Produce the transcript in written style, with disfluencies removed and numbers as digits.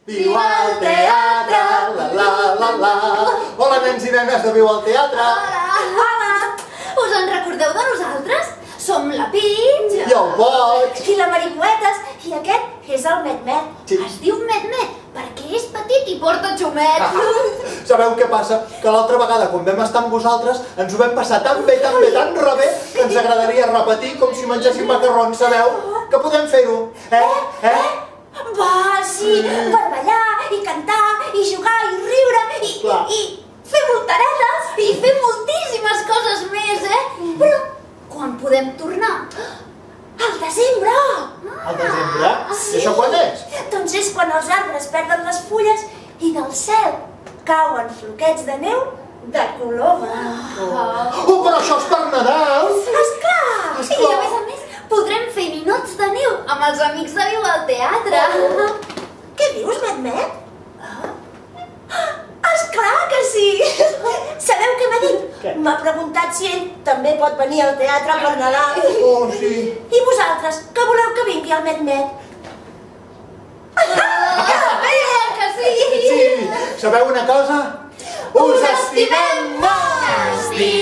Viu al teatre, la la la la. Hola nens i nenes de Viu al teatre. Hola! Us en recordeu de nosaltres? Som la Peach I el Boig. i la Maripoetes i aquest és el Met-Met. Sí. Es diu Met-Met perquè és petit i porta xumet. Sabeu què passa? Que l'altra vegada quan vam estar amb vosaltres ens ho vam passar tan bé, tan rebé que ens agradaria repetir com si mengessin macarrons, sabeu? Que podem fer-ho, Va, sí, per ballar i cantar i jugar i riure i fer voltaretes i fer moltíssimes coses més, Però quan podem tornar? Al desembre! Al desembre? I això quan és? Doncs és quan els arbres perden les fulles i del cel cauen floquets de neu de color blanc. Oh, però això és per Nadal! Esclar! I a més, podrem fer ninots de neu amb els amics de Viu al teatre. Què dius, Met-Met? Esclar que sí! Sabeu què m'ha dit? M'ha preguntat si ell també pot venir al teatre per Nadal. Oh, sí. I vosaltres, que voleu que vingui al Met-Met? Que sí! Sí, sabeu una cosa? Us estimem molt!